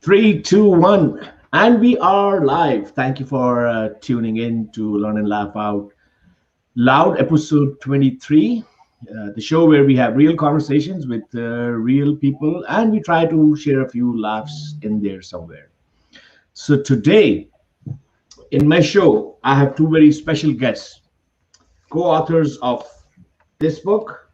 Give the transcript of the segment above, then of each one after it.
Three, two, one, and we are live. Thank you for tuning in to Learn and Laugh Out Loud, episode 23, the show where we have real conversations with real people and we try to share a few laughs in there somewhere. So, today in my show, I have two very special guests, co authors of this book.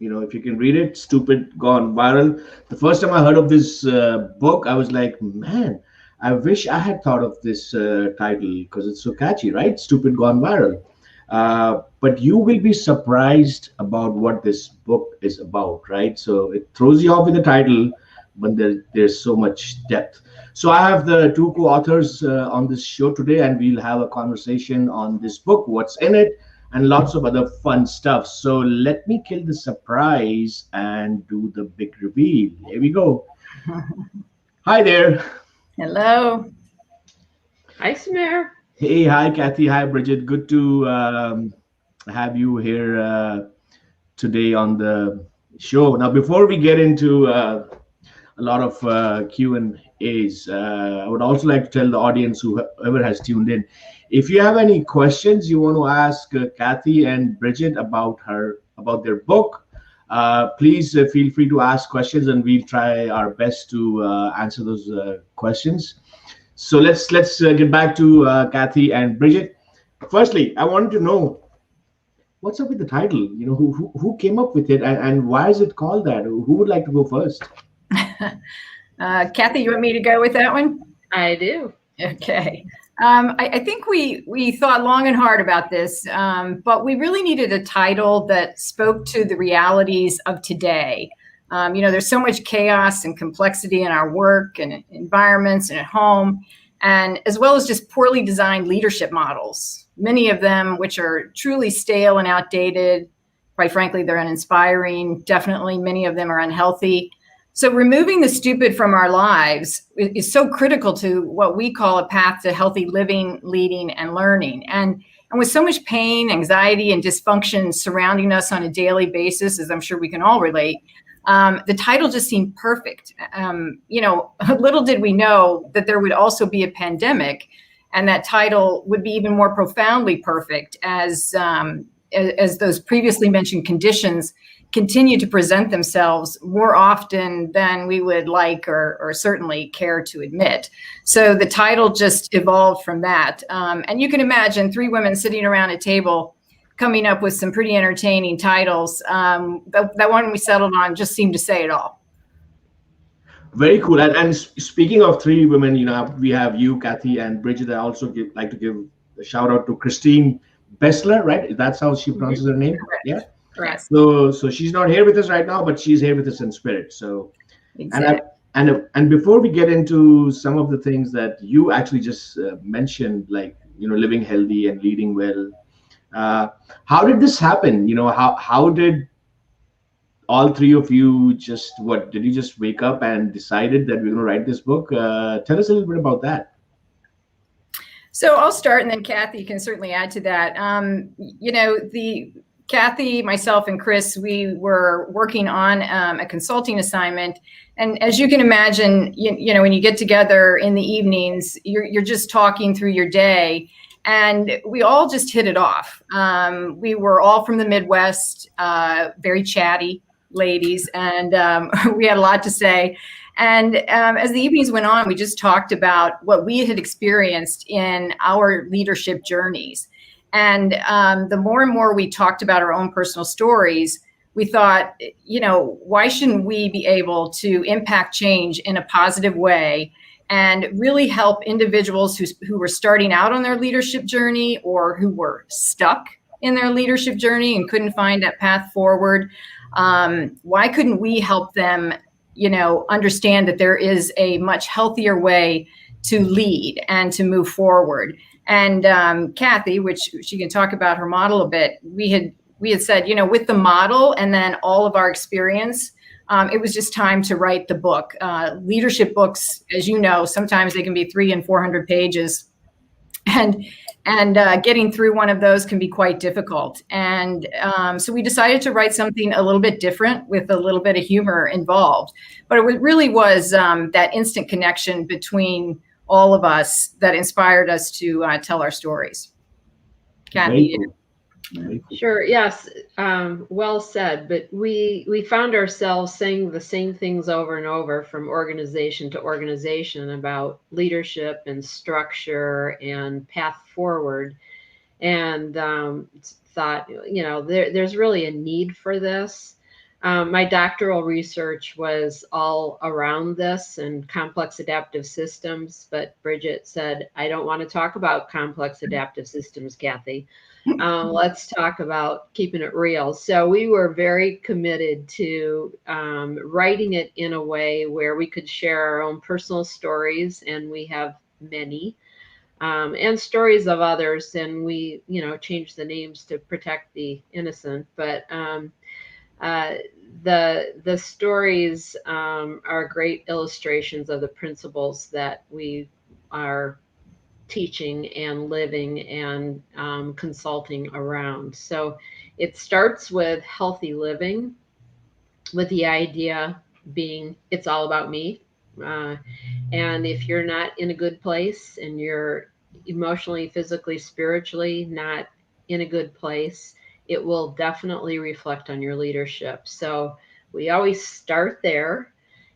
If you can read it, Stupid Gone Viral. The first time I heard of this book, I was like, man, I wish I had thought of this title because it's so catchy, right? Stupid Gone Viral. But you will be surprised about what this book is about, right? So it throws you off with the title, but there's so much depth. So I have the two co-authors on this show today, and we'll have a conversation on this book, what's in it, and lots of other fun stuff. So let me kill the surprise and do the big reveal. Here we go. Hi there. Hello. Hi, Samir. Hey, hi, Kathy. Hi, Bridget. Good to have you here today on the show. Now, before we get into a lot of Q and A's, I would also like to tell the audience, whoever has tuned in, if you have any questions you want to ask Kathy and Bridget about their book, please feel free to ask questions, and we'll try our best to answer those questions. So let's get back to Kathy and Bridget. Firstly, I wanted to know what's up with the title. Who came up with it, and why is it called that? Who would like to go first? Kathy, you want me to go with that one? I do. Okay. I think we thought long and hard about this, but we really needed a title that spoke to the realities of today. There's so much chaos and complexity in our work and environments and at home, and as well as just poorly designed leadership models, many of them which are truly stale and outdated. Quite frankly, they're uninspiring. Definitely, many of them are unhealthy. So removing the stupid from our lives is so critical to what we call a path to healthy living, leading, and learning. And with so much pain, anxiety, and dysfunction surrounding us on a daily basis, as I'm sure we can all relate, the title just seemed perfect. Little did we know that there would also be a pandemic, and that title would be even more profoundly perfect as those previously mentioned conditions continue to present themselves more often than we would like or certainly care to admit. So the title just evolved from that. And you can imagine three women sitting around a table coming up with some pretty entertaining titles. That one we settled on just seemed to say it all. Very cool. And speaking of three women, we have you, Kathy, and Bridget. I also like to give a shout out to Christine Bessler, right? That's how she pronounces her name. Correct. Yeah. Correct. So she's not here with us right now, but she's here with us in spirit. So, Exactly. and before we get into some of the things that you actually just mentioned, like living healthy and leading well, how did this happen? How did all three of you did you just wake up and decided that we're going to write this book? Tell us a little bit about that. So I'll start, and then Kathy can certainly add to that. Kathy, myself, and Chris, we were working on a consulting assignment. And as you can imagine, when you get together in the evenings, you're just talking through your day. And we all just hit it off. We were all from the Midwest, very chatty ladies, and we had a lot to say. And as the evenings went on, we just talked about what we had experienced in our leadership journeys. And the more and more we talked about our own personal stories, we thought, why shouldn't we be able to impact change in a positive way and really help individuals who were starting out on their leadership journey or who were stuck in their leadership journey and couldn't find that path forward? Why couldn't we help them, understand that there is a much healthier way to lead and to move forward? And Kathy, which she can talk about her model a bit, we had said, with the model and then all of our experience, it was just time to write the book. Leadership books, as you know, sometimes they can be 300 and 400 pages. and getting through one of those can be quite difficult. And so we decided to write something a little bit different with a little bit of humor involved. But it really was that instant connection between all of us that inspired us to tell our stories. Kathy. Sure. Yes. Well said. But we found ourselves saying the same things over and over from organization to organization about leadership and structure and path forward, and thought, there's really a need for this. My doctoral research was all around this and complex adaptive systems, but Bridget said, I don't want to talk about complex adaptive systems, Kathy. Let's talk about keeping it real. So we were very committed to writing it in a way where we could share our own personal stories, and we have many, and stories of others, and we, changed the names to protect the innocent. But the stories are great illustrations of the principles that we are teaching and living and consulting around. So it starts with healthy living, with the idea being it's all about me. And if you're not in a good place and you're emotionally, physically, spiritually not in a good place, it will definitely reflect on your leadership. So we always start there,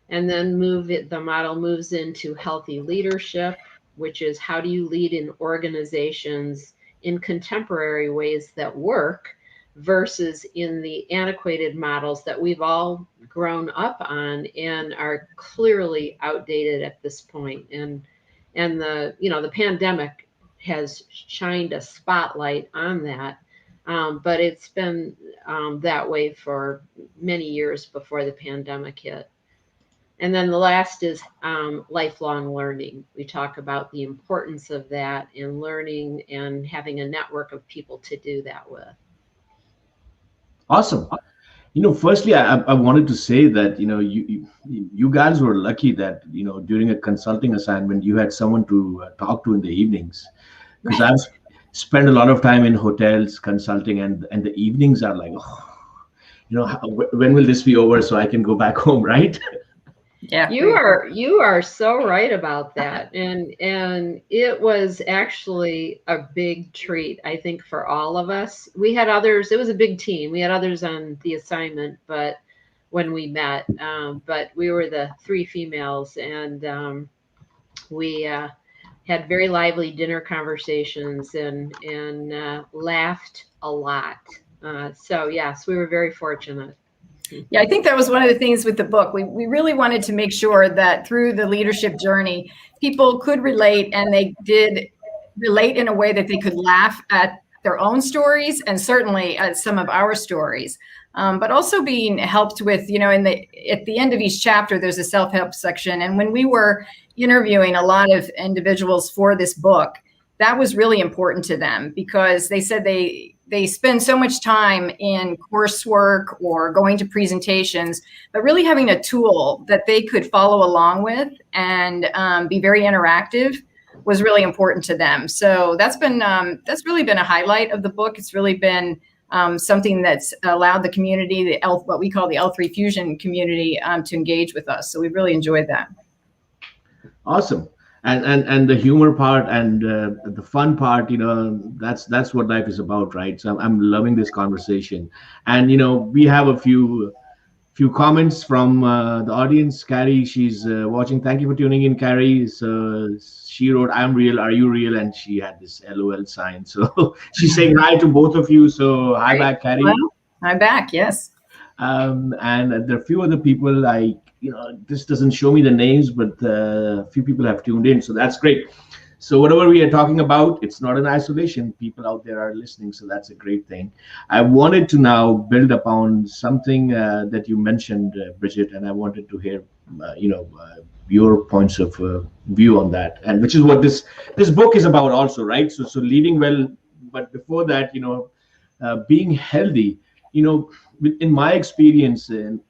and then the model moves into healthy leadership, which is how do you lead in organizations in contemporary ways that work versus in the antiquated models that we've all grown up on and are clearly outdated at this point. And the pandemic has shined a spotlight on that. But it's been that way for many years before the pandemic hit. And then the last is lifelong learning. We talk about the importance of that in learning and having a network of people to do that with. Awesome. Firstly, I wanted to say that, you guys were lucky that, during a consulting assignment, you had someone to talk to in the evenings. Because I've spent a lot of time in hotels consulting, and the evenings are like, when will this be over so I can go back home, right? Yeah, you are so right about that, and it was actually a big treat, I think, for all of us. We had others; it was a big team. We had others on the assignment, but when we met, but we were the three females, and we had very lively dinner conversations and laughed a lot. So yes, we were very fortunate. Yeah, I think that was one of the things with the book. We really wanted to make sure that through the leadership journey, people could relate, and they did relate in a way that they could laugh at their own stories and certainly at some of our stories. But also being helped with, at the end of each chapter, there's a self-help section. And when we were interviewing a lot of individuals for this book, that was really important to them, because they said they spend so much time in coursework or going to presentations, but really having a tool that they could follow along with and be very interactive was really important to them. So that's really been a highlight of the book. It's really been something that's allowed the community, what we call the L3 Fusion community, to engage with us. So we've really enjoyed that. Awesome. And the humor part and the fun part, that's what life is about, right? So I'm loving this conversation. And we have a few comments from the audience. Carrie, she's watching. Thank you for tuning in, Carrie. So she wrote, "I'm real, are you real?" And she had this LOL sign. So she's saying hi to both of you. So hi back, Carrie. Well, I'm back. Yes. And there are a few other people, like, this doesn't show me the names, but a few people have tuned in, so that's great. So whatever we are talking about, it's not in isolation. People out there are listening, so that's a great thing. I wanted to now build upon something that you mentioned, Bridget, and I wanted to hear, your points of view on that, and which is what this book is about also, right? So leading well, but before that, being healthy. In my experience in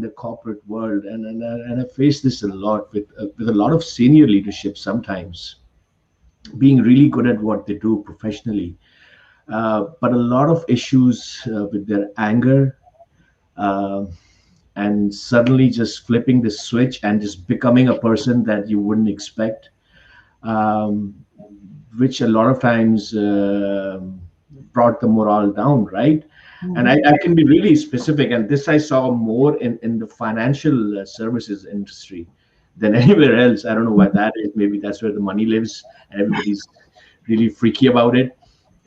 the corporate world, and I face this a lot with a lot of senior leadership sometimes, being really good at what they do professionally, but a lot of issues with their anger, uh, and suddenly just flipping the switch and just becoming a person that you wouldn't expect, um, which a lot of times brought the morale down, right? And I can be really specific, and this I saw more in the financial services industry than anywhere else. I don't know why that is. Maybe that's where the money lives, and everybody's really freaky about it.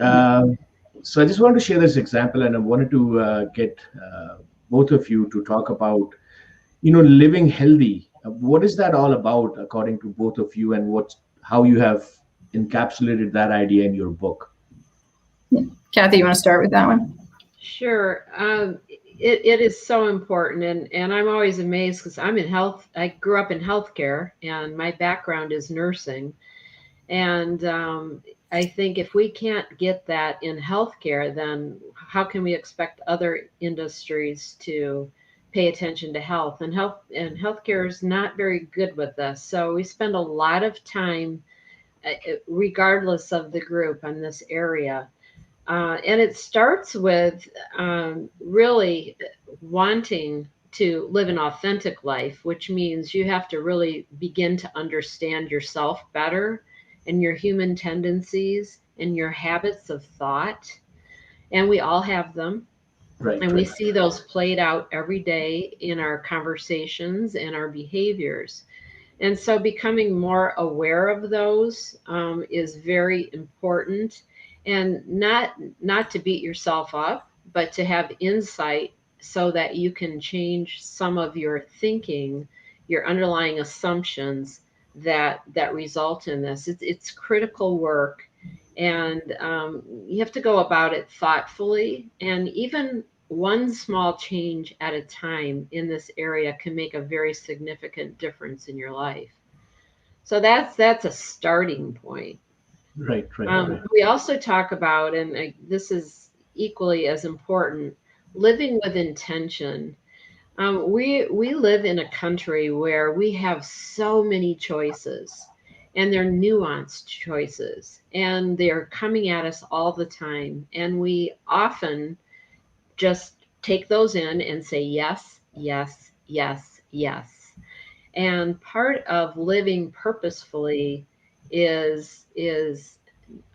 Um, so I just wanted to share this example, and I wanted to get both of you to talk about, living healthy. What is that all about, according to both of you, and how you have encapsulated that idea in your book? Kathy, you want to start with that one? Sure. It is so important. And I'm always amazed because I'm in health. I grew up in healthcare and my background is nursing. And I think if we can't get that in healthcare, then how can we expect other industries to pay attention to health? And healthcare is not very good with this. So we spend a lot of time, regardless of the group, on this area. And it starts with really wanting to live an authentic life, which means you have to really begin to understand yourself better and your human tendencies and your habits of thought. And we all have them. Right. And we see those played out every day in our conversations and our behaviors. And so becoming more aware of those is very important. And not to beat yourself up, but to have insight so that you can change some of your thinking, your underlying assumptions that result in this. It's critical work, and you have to go about it thoughtfully. And even one small change at a time in this area can make a very significant difference in your life. So that's a starting point. Right. We also talk about, and this is equally as important, living with intention. We live in a country where we have so many choices, and they're nuanced choices, and they're coming at us all the time. And we often just take those in and say yes, yes, yes, yes. And part of living purposefully is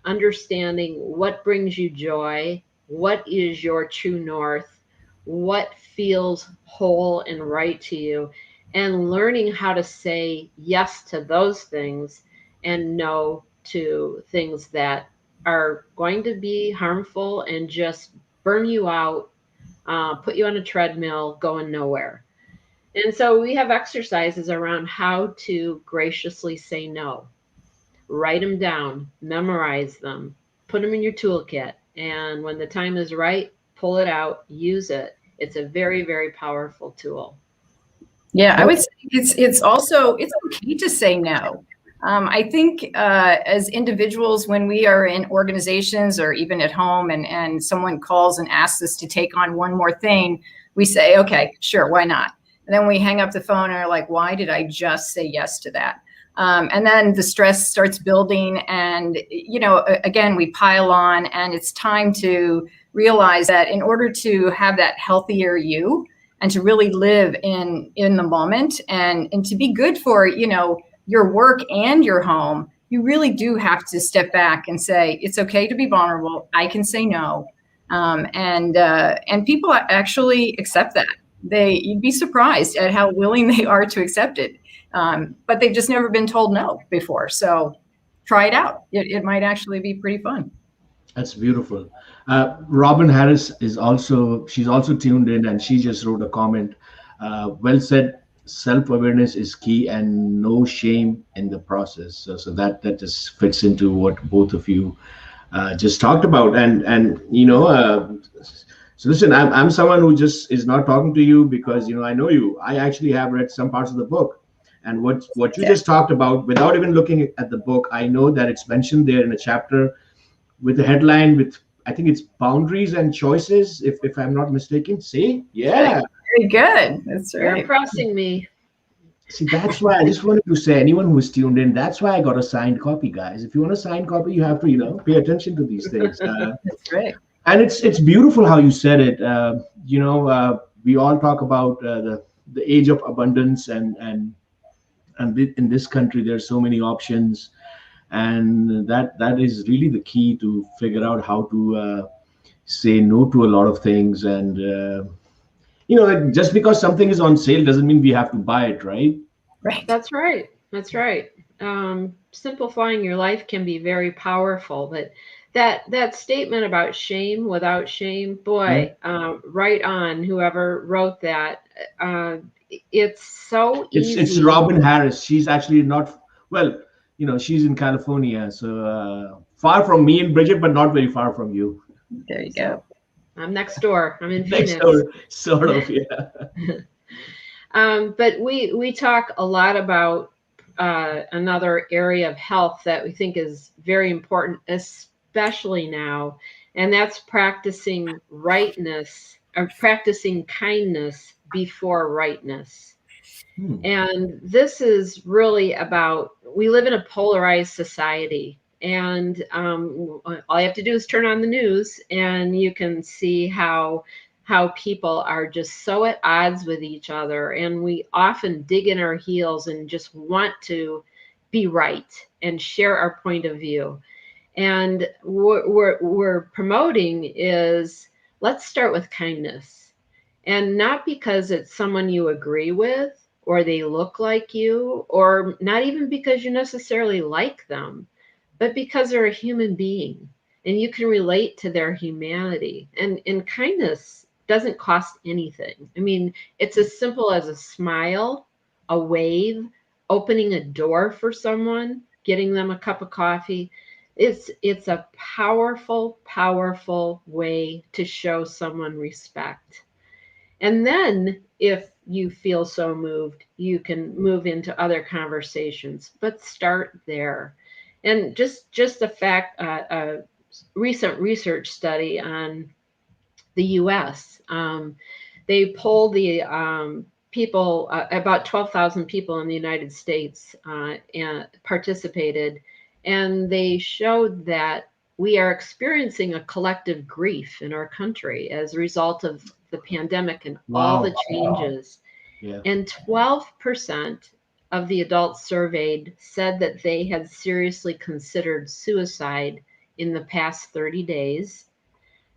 understanding what brings you joy, what is your true north, what feels whole and right to you, and learning how to say yes to those things and no to things that are going to be harmful and just burn you out, put you on a treadmill going nowhere. And so we have exercises around how to graciously say no. Write them down, memorize them, put them in your toolkit. And when the time is right, pull it out, use it. It's a very, very powerful tool. Yeah, I would say it's okay to say no. I think as individuals, when we are in organizations or even at home and someone calls and asks us to take on one more thing, we say, okay, sure, why not? And then we hang up the phone and are like, why did I just say yes to that? And then the stress starts building and, again, we pile on, and it's time to realize that in order to have that healthier you and to really live in the moment and to be good for, your work and your home, you really do have to step back and say, it's okay to be vulnerable. I can say no. And people actually accept that. You'd be surprised at how willing they are to accept it. But they've just never been told no before. So try it out. It might actually be pretty fun. That's beautiful. Robin Harris she's also tuned in, and she just wrote a comment. Well said. Self-awareness is key, and no shame in the process. So that just fits into what both of you just talked about. So listen, I'm someone who just is not talking to you because I know you. I actually have read some parts of the book, and what you just talked about, without even looking at the book, I know that it's mentioned there in a chapter with the headline with, I think it's boundaries and choices, if I'm not mistaken. See, yeah. Very good. That's right. You're impressing me. See, that's why I just wanted to say, anyone who's tuned in, that's why I got a signed copy, guys. If you want a signed copy, you have to, pay attention to these things. That's right. And it's beautiful how you said it. We all talk about the age of abundance, and in this country there's so many options, and that is really the key to figure out how to say no to a lot of things. And just because something is on sale doesn't mean we have to buy it, right? Right. That's right. That's right. Simplifying your life can be very powerful, but that statement about shame without shame, boy, right on. Whoever wrote that, it's so easy. It's Robin Harris. She's actually not, well, she's in California, so far from me and Bridget, but not very far from you. There you go. I'm next door. I'm in Next Phoenix. door, sort of, yeah. But we talk a lot about another area of health that we think is very important, especially now, and that's practicing rightness or practicing kindness before rightness. And this is really about, we live in a polarized society, and all you have to do is turn on the news and you can see how people are just so at odds with each other, and we often dig in our heels and just want to be right and share our point of view. And what we're promoting is, let's start with kindness, and not because it's someone you agree with or they look like you, or not even because you necessarily like them, but because they're a human being and you can relate to their humanity. And kindness doesn't cost anything. I mean, it's as simple as a smile, a wave, opening a door for someone, getting them a cup of coffee. It's a powerful, powerful way to show someone respect. And then if you feel so moved, you can move into other conversations, but start there. And just the fact, a recent research study on the U.S., they polled the people, about 12,000 people in the United States and participated, and they showed that we are experiencing a collective grief in our country as a result of the pandemic and all the changes. Yeah. And 12% of the adults surveyed said that they had seriously considered suicide in the past 30 days.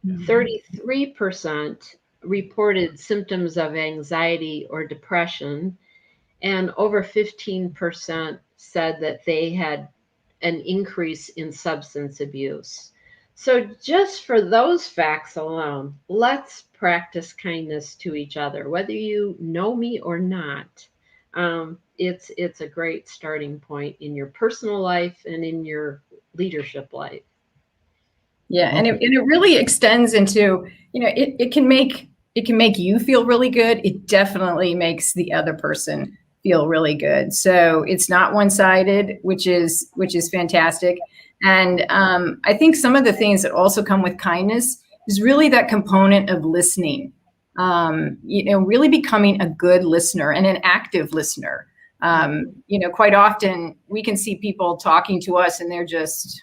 33% reported symptoms of anxiety or depression, and over 15% said that they had an increase in substance abuse. So just for those facts alone, let's practice kindness to each other, whether you know me or not. It's a great starting point in your personal life and in your leadership life. Yeah, and it really extends into, it can make you feel really good. It definitely makes the other person feel really good. So it's not one-sided, which is fantastic. And I think some of the things that also come with kindness is really that component of listening. Really becoming a good listener and an active listener. Quite often we can see people talking to us and they're just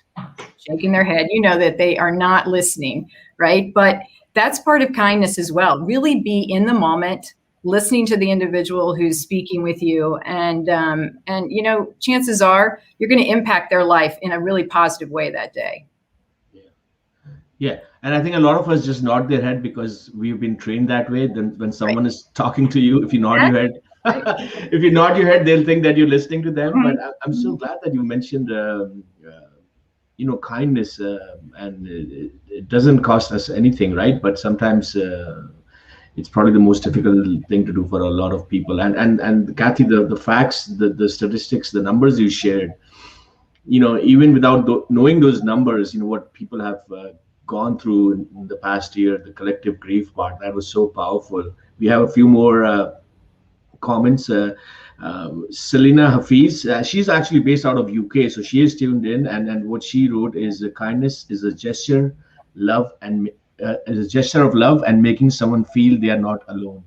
shaking their head, that they are not listening, right? But that's part of kindness as well. Really be in the moment, listening to the individual who's speaking with you, and chances are you're going to impact their life in a really positive way that day. Yeah, and I think a lot of us just nod their head because we've been trained that way. Then when someone is talking to you, if you nod your head, if you nod your head, they'll think that you're listening to them. But I'm so glad that you mentioned, kindness, and it doesn't cost us anything, right? But sometimes it's probably the most difficult thing to do for a lot of people. And Kathy, the facts, the statistics, the numbers you shared, even without knowing those numbers, what people have gone through in the past year, the collective grief part, that was so powerful. We have a few more comments. Selina Hafiz, she's actually based out of UK, so she is tuned in, and what she wrote is, kindness is a gesture, is a gesture of love and making someone feel they are not alone.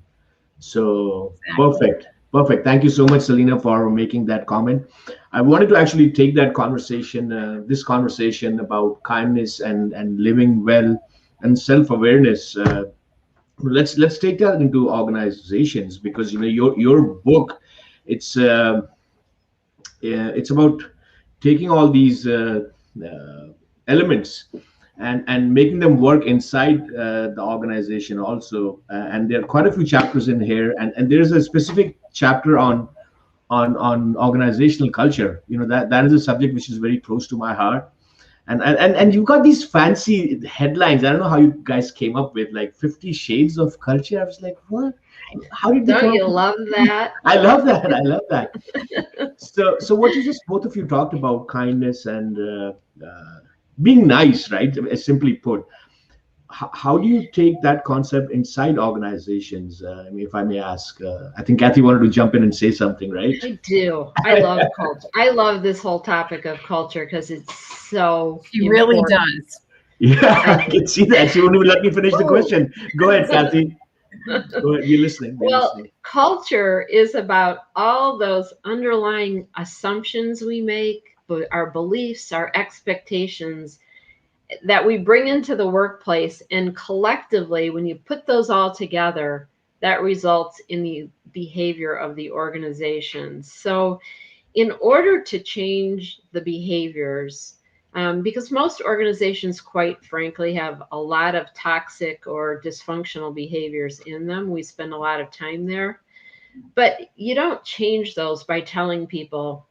So perfect. Perfect. Thank you so much, Selena, for making that comment. I wanted to actually take that conversation, this conversation about kindness and living well and self-awareness. Let's take that into organizations, because your book, it's it's about taking all these elements and making them work inside the organization also. And there are quite a few chapters in here, and there's a specific chapter on organizational culture. That is a subject which is very close to my heart. And you've got these fancy headlines. I don't know how you guys came up with like 50 shades of culture. I was like, what? How did they Don't come you up with- love that? I love that. I love that. So what you just both of you talked about, kindness and being nice, right? Simply put, how do you take that concept inside organizations? I mean, if I may ask, I think Kathy wanted to jump in and say something, right? I do. I love culture. I love this whole topic of culture because it's so She really important. does. Yeah, I can see that. She won't even let me finish the Oh. question. Go ahead, Kathy. Go ahead. You're listening. You're Well, listening. culture is about all those underlying assumptions we make, but our beliefs, our expectations that we bring into the workplace. And collectively, when you put those all together, that results in the behavior of the organization. So, in order to change the behaviors, because most organizations, quite frankly, have a lot of toxic or dysfunctional behaviors in them. We spend a lot of time there. But you don't change those by telling people,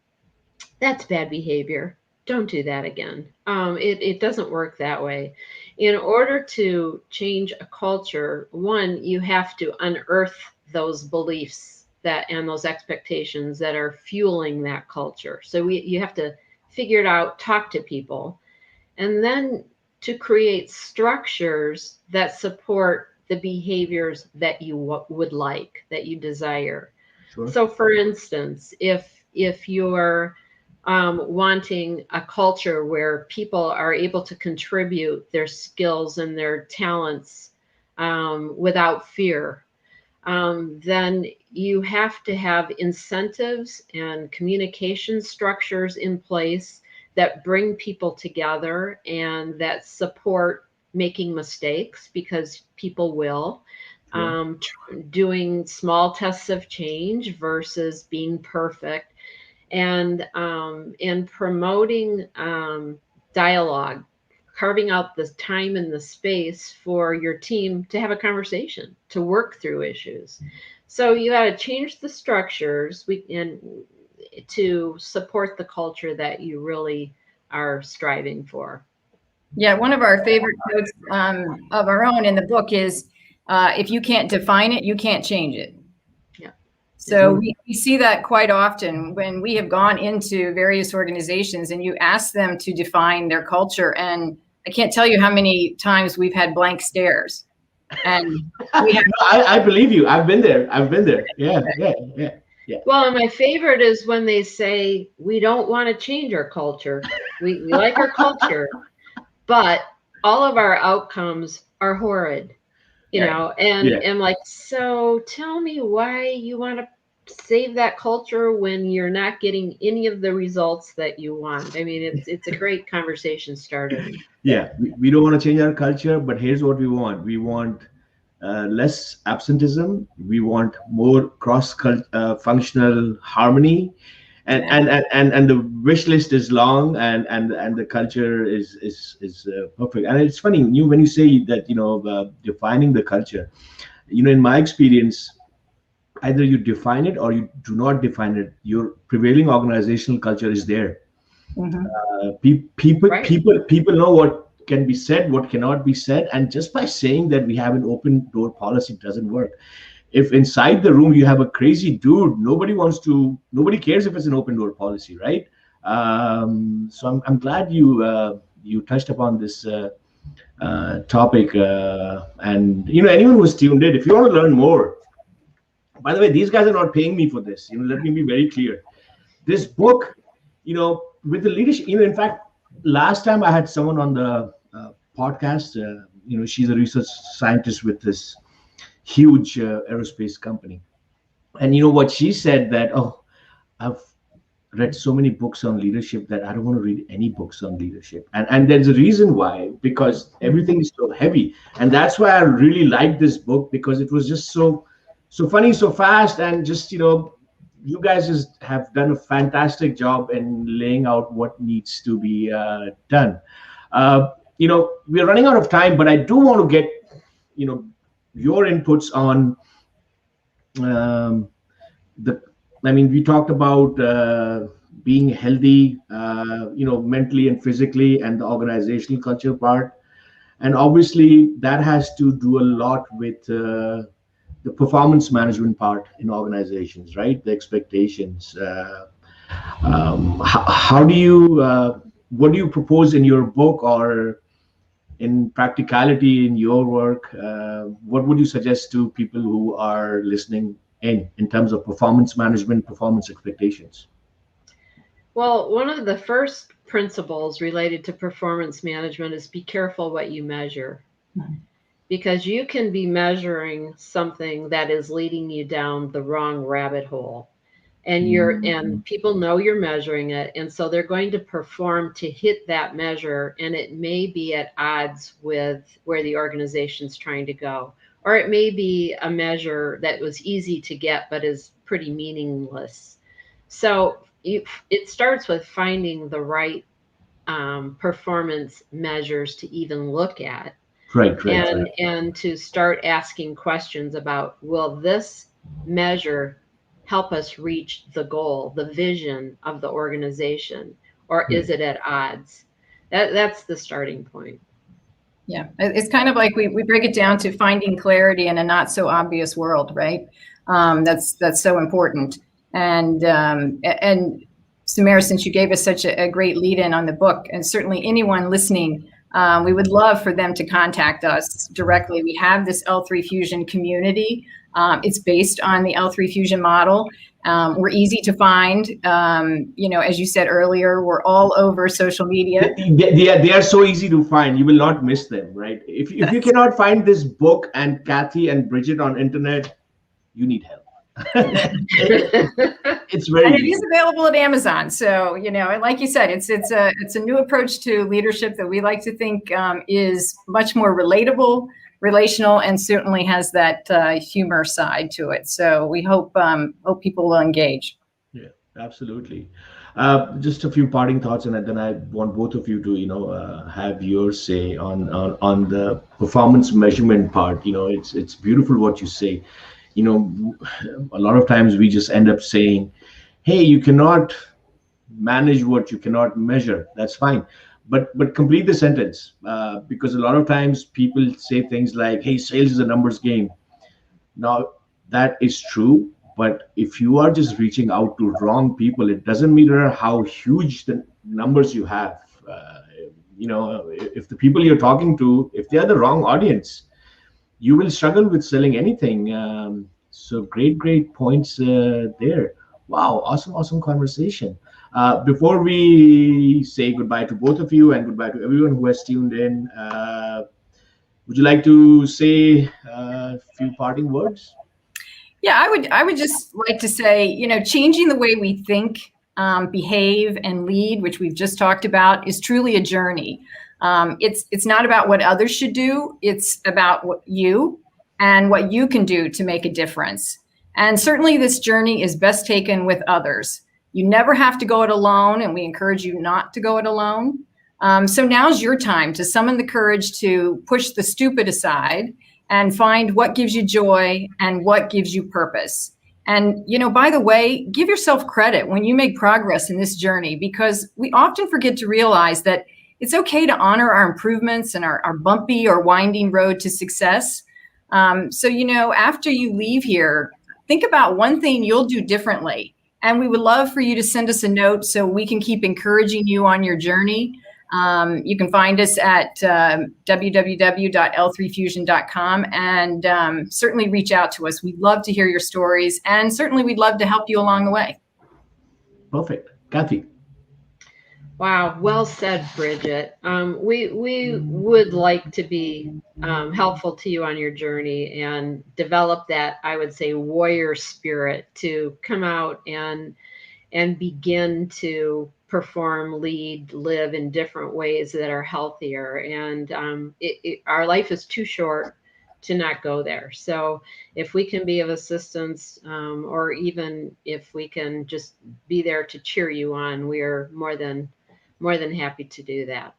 that's bad behavior. Don't do that again. It doesn't work that way. In order to change a culture, one, you have to unearth those beliefs and those expectations that are fueling that culture. So you have to figure it out, talk to people, and then to create structures that support the behaviors that you would like, that you desire. Sure. So, for instance, if you're wanting a culture where people are able to contribute their skills and their talents without fear, then you have to have incentives and communication structures in place that bring people together and that support making mistakes, because people will. Sure. Doing small tests of change versus being perfect, and promoting dialogue, carving out the time and the space for your team to have a conversation, to work through issues. So you got to change the structures and to support the culture that you really are striving for. Yeah, one of our favorite quotes of our own in the book is, if you can't define it, you can't change it. Yeah. So we see that quite often when we have gone into various organizations and you ask them to define their culture. And I can't tell you how many times we've had blank stares. And we have, I believe you. I've been there. Yeah. Well, and my favorite is when they say, we don't want to change our culture. We like our culture, but all of our outcomes are horrid, and like, so tell me why you want to save that culture when you're not getting any of the results that you want. I mean, it's a great conversation starter. Yeah. We don't want to change our culture, but here's what we want. We want less absenteeism. We want more cross-functional harmony, and the wish list is long, and the culture is perfect. And it's funny, when you say that, defining the culture, in my experience, either you define it or you do not define it. Your prevailing organizational culture is there. People know what can be said, what cannot be said, and just by saying that we have an open door policy doesn't work. If inside the room you have a crazy dude, nobody cares if it's an open door policy, right? So I'm glad you touched upon this topic, and anyone who's tuned in, if you want to learn more, by the way, these guys are not paying me for this. Let me be very clear. This book, with the leadership, in fact, last time I had someone on the podcast, she's a research scientist with this huge aerospace company. And you know what she said, that, oh, I've read so many books on leadership that I don't want to read any books on leadership. And there's a reason why, because everything is so heavy. And that's why I really liked this book, because it was just so funny, so fast, and just, you guys just have done a fantastic job in laying out what needs to be done. We're running out of time, but I do want to get, your inputs on the I mean, we talked about being healthy, mentally and physically, and the organizational culture part. And obviously, that has to do a lot with the performance management part in organizations, right? The expectations. How do you, what do you propose in your book, or in practicality in your work? What would you suggest to people who are listening in terms of performance management, performance expectations? Well, one of the first principles related to performance management is be careful what you measure. Because you can be measuring something that is leading you down the wrong rabbit hole. And people know you're measuring it, and so they're going to perform to hit that measure, and it may be at odds with where the organization's trying to go. Or it may be a measure that was easy to get but is pretty meaningless. So it starts with finding the right performance measures to even look at. Right. And to start asking questions about, will this measure help us reach the goal, the vision of the organization, or is it at odds? That's the starting point. Yeah, it's kind of like we break it down to finding clarity in a not so obvious world, right? That's so important. And Sumaira, since you gave us such a great lead in on the book, and certainly anyone listening, we would love for them to contact us directly. We have this L3 Fusion community. It's based on the L3 Fusion model. We're easy to find. As you said earlier, we're all over social media. They are so easy to find. You will not miss them, right? If you cannot find this book and Kathy and Bridget on internet, you need help. It's very. And it is available at Amazon. So, like you said, it's a new approach to leadership that we like to think is much more relatable, relational, and certainly has that humor side to it. So we hope people will engage. Yeah, absolutely. Just a few parting thoughts, and then I want both of you to have your say on the performance measurement part. It's beautiful what you say. A lot of times we just end up saying, hey, you cannot manage what you cannot measure. That's fine. But complete the sentence, because a lot of times people say things like, hey, sales is a numbers game. Now, that is true. But if you are just reaching out to wrong people, it doesn't matter how huge the numbers you have. If the people you're talking to, if they are the wrong audience, you will struggle with selling anything. So great points there. Wow, awesome conversation. Before we say goodbye to both of you and goodbye to everyone who has tuned in, would you like to say a few parting words? Yeah, I would just like to say, changing the way we think, behave, and lead, which we've just talked about, is truly a journey. It's not about what others should do. It's about what you can do to make a difference. And certainly this journey is best taken with others. You never have to go it alone, and we encourage you not to go it alone. So now's your time to summon the courage to push the stupid aside and find what gives you joy and what gives you purpose. And, by the way, give yourself credit when you make progress in this journey, because we often forget to realize that it's okay to honor our improvements and our bumpy or winding road to success. So, after you leave here, think about one thing you'll do differently. And we would love for you to send us a note so we can keep encouraging you on your journey. You can find us at www.l3fusion.com and certainly reach out to us. We'd love to hear your stories, and certainly we'd love to help you along the way. Perfect. Kathy? Wow, well said, Bridget. We would like to be helpful to you on your journey and develop that, I would say, warrior spirit to come out and begin to perform, lead, live in different ways that are healthier. And our life is too short to not go there. So if we can be of assistance, or even if we can just be there to cheer you on, we are more than happy to do that.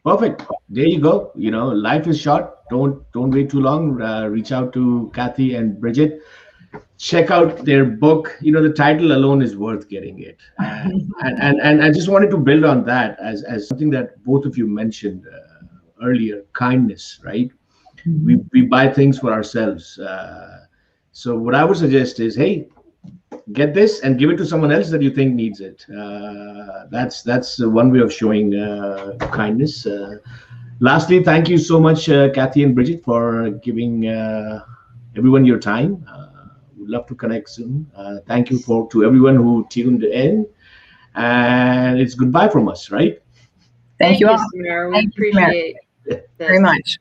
Perfect. There you go. Life is short. Don't wait too long. Reach out to Kathy and Bridget. Check out their book. The title alone is worth getting it. And I just wanted to build on that as something that both of you mentioned earlier: kindness. Right? We buy things for ourselves. So what I would suggest is, hey, get this and give it to someone else that you think needs it. That's one way of showing kindness. Lastly, thank you so much, Kathy and Bridget, for giving everyone your time. We'd love to connect soon. Thank you to everyone who tuned in, and it's goodbye from us, right? Thank you, Samara. We appreciate very much.